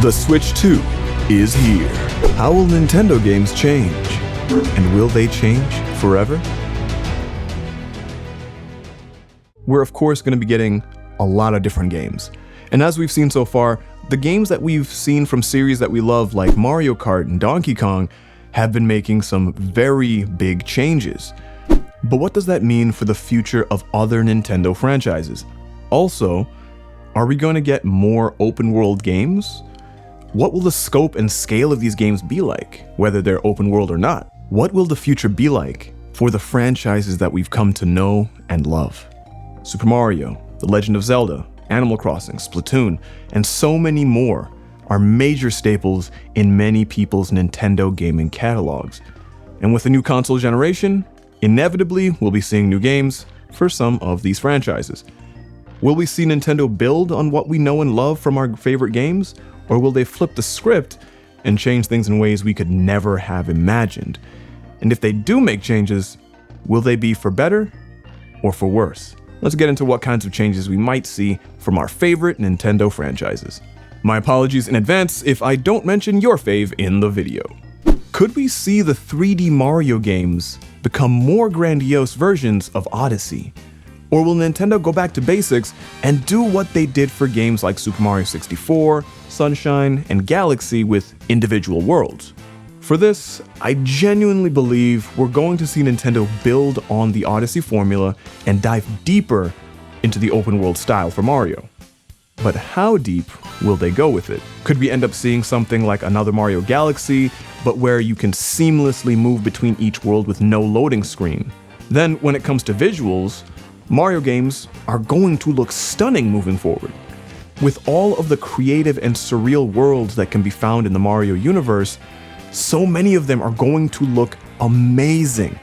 The Switch 2 is here. How will Nintendo games change? And will they change forever? We're of course going to be getting a lot of different games. And as we've seen so far, the games that we've seen from series that we love like Mario Kart and Donkey Kong have been making some very big changes. But what does that mean for the future of other Nintendo franchises? Also, are we going to get more open world games? What will the scope and scale of these games be like, whether they're open world or not? What will the future be like for the franchises that we've come to know and love? Super Mario, The Legend of Zelda, Animal Crossing, Splatoon, and so many more are major staples in many people's Nintendo gaming catalogs. And with the new console generation, inevitably we'll be seeing new games for some of these franchises. Will we see Nintendo build on what we know and love from our favorite games? Or will they flip the script and change things in ways we could never have imagined? And if they do make changes, will they be for better or for worse? Let's get into what kinds of changes we might see from our favorite Nintendo franchises. My apologies in advance if I don't mention your fave in the video. Could we see the 3D Mario games become more grandiose versions of Odyssey? Or will Nintendo go back to basics and do what they did for games like Super Mario 64, Sunshine, and Galaxy with individual worlds? For this, I genuinely believe we're going to see Nintendo build on the Odyssey formula and dive deeper into the open world style for Mario. But how deep will they go with it? Could we end up seeing something like another Mario Galaxy, but where you can seamlessly move between each world with no loading screen? Then, when it comes to visuals, Mario games are going to look stunning moving forward. With all of the creative and surreal worlds that can be found in the Mario universe, so many of them are going to look amazing.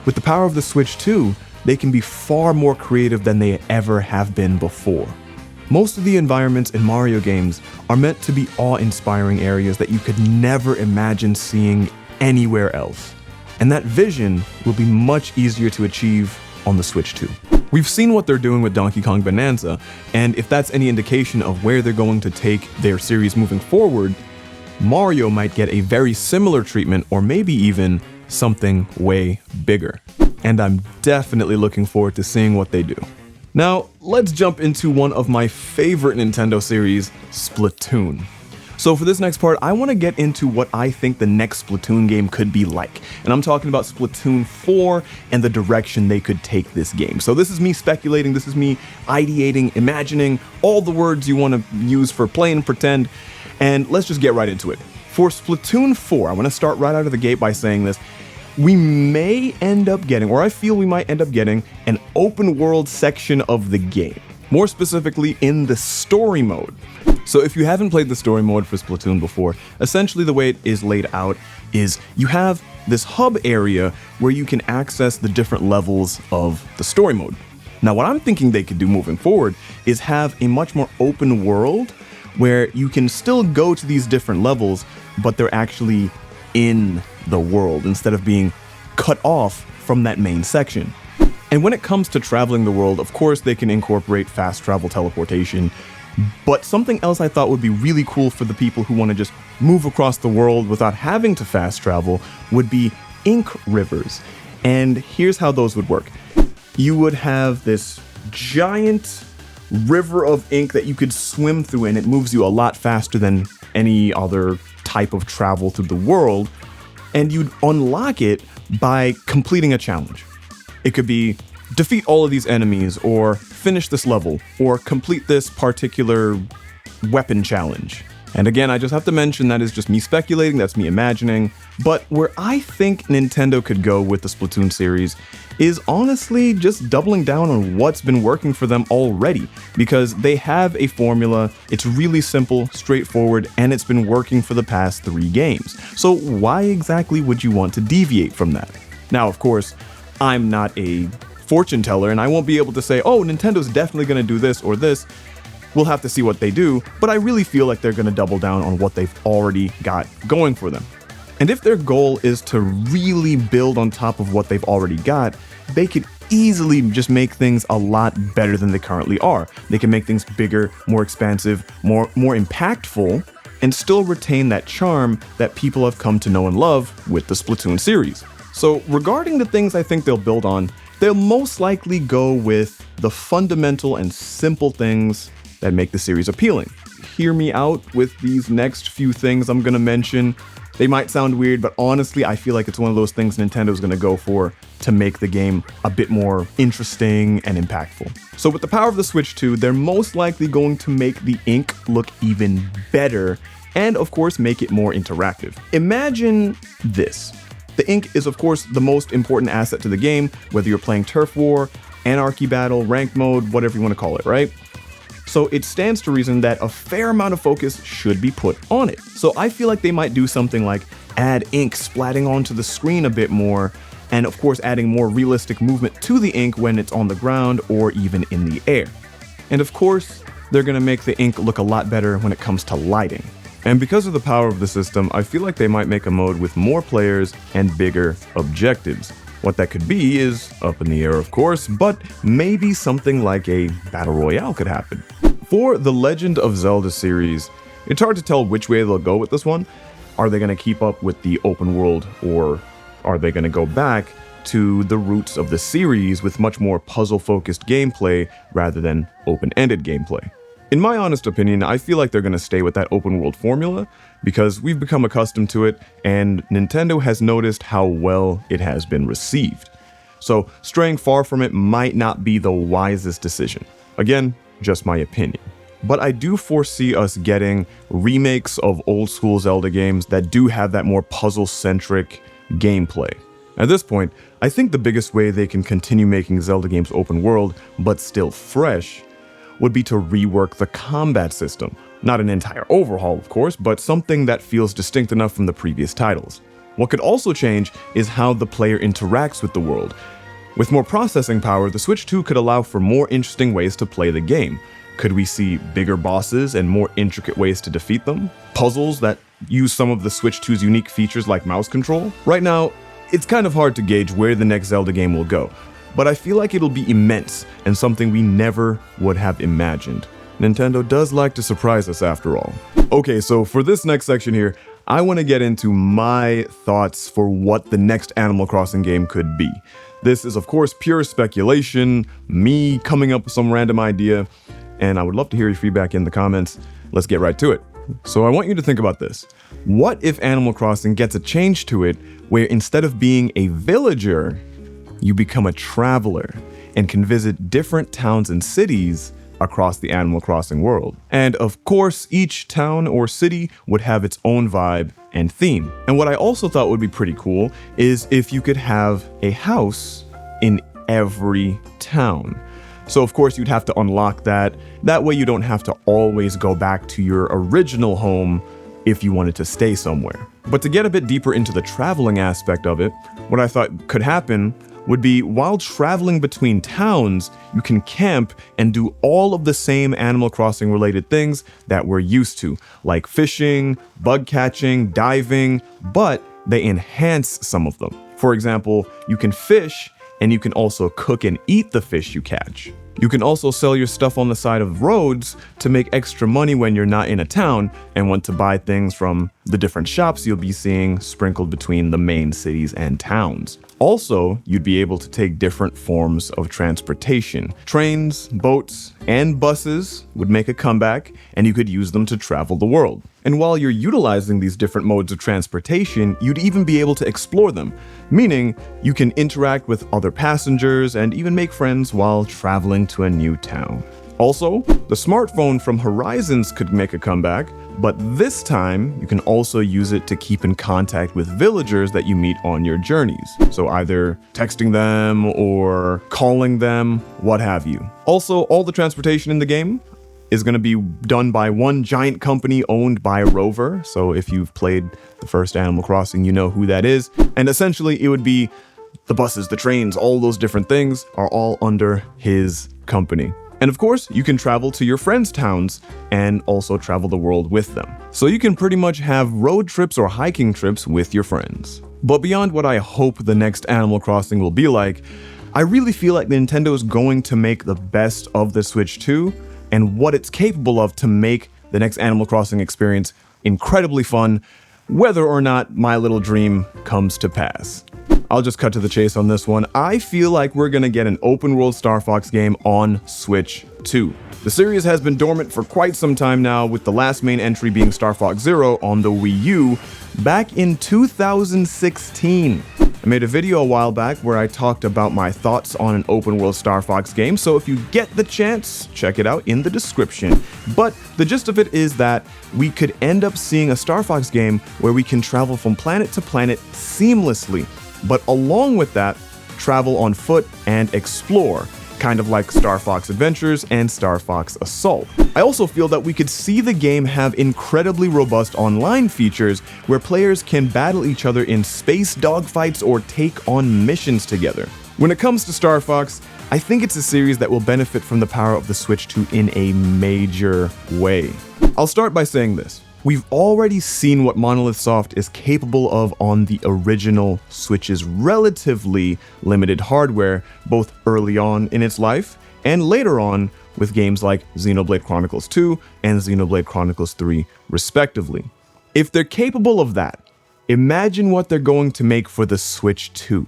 With the power of the Switch 2, they can be far more creative than they ever have been before. Most of the environments in Mario games are meant to be awe-inspiring areas that you could never imagine seeing anywhere else. And that vision will be much easier to achieve on the Switch 2. We've seen what they're doing with Donkey Kong Bonanza, and if that's any indication of where they're going to take their series moving forward, Mario might get a very similar treatment or maybe even something way bigger. And I'm definitely looking forward to seeing what they do. Now, let's jump into one of my favorite Nintendo series, Splatoon. So for this next part, I want to get into what I think the next Splatoon game could be like. And I'm talking about Splatoon 4 and the direction they could take this game. So this is me speculating, this is me ideating, imagining, all the words you want to use for play and pretend. And let's just get right into it. For Splatoon 4, I want to start right out of the gate by saying this. We may end up getting, or I feel we might end up getting, an open world section of the game. More specifically in the story mode. So if you haven't played the story mode for Splatoon before, essentially the way it is laid out is you have this hub area where you can access the different levels of the story mode. Now what I'm thinking they could do moving forward is have a much more open world where you can still go to these different levels, but they're actually in the world instead of being cut off from that main section. And when it comes to traveling the world, of course they can incorporate fast travel teleportation, but something else I thought would be really cool for the people who want to just move across the world without having to fast travel would be ink rivers. And here's how those would work. You would have this giant river of ink that you could swim through, and it moves you a lot faster than any other type of travel through the world, and you'd unlock it by completing a challenge. It could be defeat all of these enemies, or finish this level, or complete this particular weapon challenge. And again, I just have to mention that is just me speculating, that's me imagining. But where I think Nintendo could go with the Splatoon series is honestly just doubling down on what's been working for them already, because they have a formula, it's really simple, straightforward, and it's been working for the past 3 games. So why exactly would you want to deviate from that? Now, of course, I'm not a fortune teller, and I won't be able to say, oh, Nintendo's definitely going to do this or this. We'll have to see what they do, but I really feel like they're going to double down on what they've already got going for them. And if their goal is to really build on top of what they've already got, they could easily just make things a lot better than they currently are. They can make things bigger, more expansive, more impactful, and still retain that charm that people have come to know and love with the Splatoon series. So regarding the things I think they'll build on, they'll most likely go with the fundamental and simple things that make the series appealing. Hear me out with these next few things I'm gonna mention. They might sound weird, but honestly, I feel like it's one of those things Nintendo's gonna go for to make the game a bit more interesting and impactful. So with the power of the Switch 2, they're most likely going to make the ink look even better and of course make it more interactive. Imagine this. The ink is of course the most important asset to the game, whether you're playing Turf War, Anarchy Battle, Ranked Mode, whatever you want to call it, right? So it stands to reason that a fair amount of focus should be put on it. So I feel like they might do something like add ink splatting onto the screen a bit more, and of course adding more realistic movement to the ink when it's on the ground or even in the air. And of course, they're gonna make the ink look a lot better when it comes to lighting. And because of the power of the system, I feel like they might make a mode with more players and bigger objectives. What that could be is up in the air, of course, but maybe something like a battle royale could happen. For the Legend of Zelda series, it's hard to tell which way they'll go with this one. Are they going to keep up with the open world, or are they going to go back to the roots of the series with much more puzzle-focused gameplay rather than open-ended gameplay? In my honest opinion, I feel like they're going to stay with that open world formula because we've become accustomed to it and Nintendo has noticed how well it has been received. So straying far from it might not be the wisest decision. Again, just my opinion. But I do foresee us getting remakes of old school Zelda games that do have that more puzzle-centric gameplay. At this point, I think the biggest way they can continue making Zelda games open world, but still fresh, would be to rework the combat system. Not an entire overhaul, of course, but something that feels distinct enough from the previous titles. What could also change is how the player interacts with the world. With more processing power, the Switch 2 could allow for more interesting ways to play the game. Could we see bigger bosses and more intricate ways to defeat them? Puzzles that use some of the Switch 2's unique features like mouse control? Right now, it's kind of hard to gauge where the next Zelda game will go, but I feel like it'll be immense and something we never would have imagined. Nintendo does like to surprise us after all. Okay, so for this next section here, I want to get into my thoughts for what the next Animal Crossing game could be. This is of course pure speculation, me coming up with some random idea, and I would love to hear your feedback in the comments. Let's get right to it. So I want you to think about this. What if Animal Crossing gets a change to it where instead of being a villager, you become a traveler and can visit different towns and cities across the Animal Crossing world. And of course, each town or city would have its own vibe and theme. And what I also thought would be pretty cool is if you could have a house in every town. So of course you'd have to unlock that. That way you don't have to always go back to your original home if you wanted to stay somewhere. But to get a bit deeper into the traveling aspect of it, what I thought could happen would be while traveling between towns, you can camp and do all of the same Animal Crossing related things that we're used to, like fishing, bug catching, diving, but they enhance some of them. For example, you can fish and you can also cook and eat the fish you catch. You can also sell your stuff on the side of roads to make extra money when you're not in a town and want to buy things from the different shops you'll be seeing sprinkled between the main cities and towns. Also, you'd be able to take different forms of transportation. Trains, boats, and buses would make a comeback, and you could use them to travel the world. And while you're utilizing these different modes of transportation, you'd even be able to explore them, meaning you can interact with other passengers and even make friends while traveling to a new town. Also, the smartphone from Horizons could make a comeback, but this time you can also use it to keep in contact with villagers that you meet on your journeys. So either texting them or calling them, what have you. Also, all the transportation in the game is going to be done by one giant company owned by Rover. So if you've played the first Animal Crossing, you know who that is. And essentially it would be the buses, the trains, all those different things are all under his company. And of course, you can travel to your friends' towns and also travel the world with them. So you can pretty much have road trips or hiking trips with your friends. But beyond what I hope the next Animal Crossing will be like, I really feel like Nintendo is going to make the best of the Switch 2 and what it's capable of to make the next Animal Crossing experience incredibly fun, whether or not my little dream comes to pass. I'll just cut to the chase on this one. I feel like we're gonna get an open world Star Fox game on Switch 2. The series has been dormant for quite some time now, with the last main entry being Star Fox Zero on the Wii U back in 2016. I made a video a while back where I talked about my thoughts on an open world Star Fox game, so if you get the chance, check it out in the description. But the gist of it is that we could end up seeing a Star Fox game where we can travel from planet to planet seamlessly, but along with that, travel on foot and explore, kind of like Star Fox Adventures and Star Fox Assault. I also feel that we could see the game have incredibly robust online features where players can battle each other in space dogfights or take on missions together. When it comes to Star Fox, I think it's a series that will benefit from the power of the Switch 2 in a major way. I'll start by saying this. We've already seen what Monolith Soft is capable of on the original Switch's relatively limited hardware, both early on in its life and later on with games like Xenoblade Chronicles 2 and Xenoblade Chronicles 3, respectively. If they're capable of that, imagine what they're going to make for the Switch 2.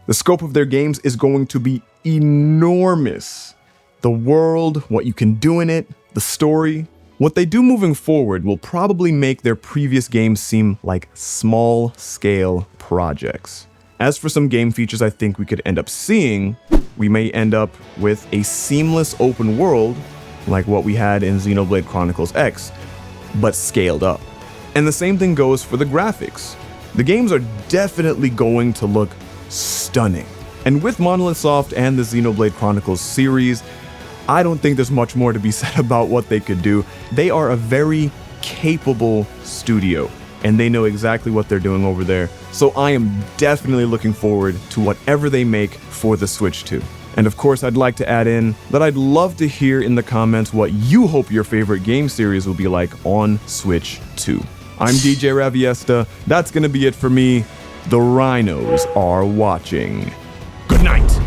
The scope of their games is going to be enormous. The world, what you can do in it, the story. What they do moving forward will probably make their previous games seem like small-scale projects. As for some game features I think we could end up seeing, we may end up with a seamless open world like what we had in Xenoblade Chronicles X, but scaled up. And the same thing goes for the graphics. The games are definitely going to look stunning. And with Monolith Soft and the Xenoblade Chronicles series, I don't think there's much more to be said about what they could do. They are a very capable studio, and they know exactly what they're doing over there. So I am definitely looking forward to whatever they make for the Switch 2. And of course, I'd like to add in that I'd love to hear in the comments what you hope your favorite game series will be like on Switch 2. I'm DJ Raviesta. That's gonna be it for me. The Rhinos are watching. Good night.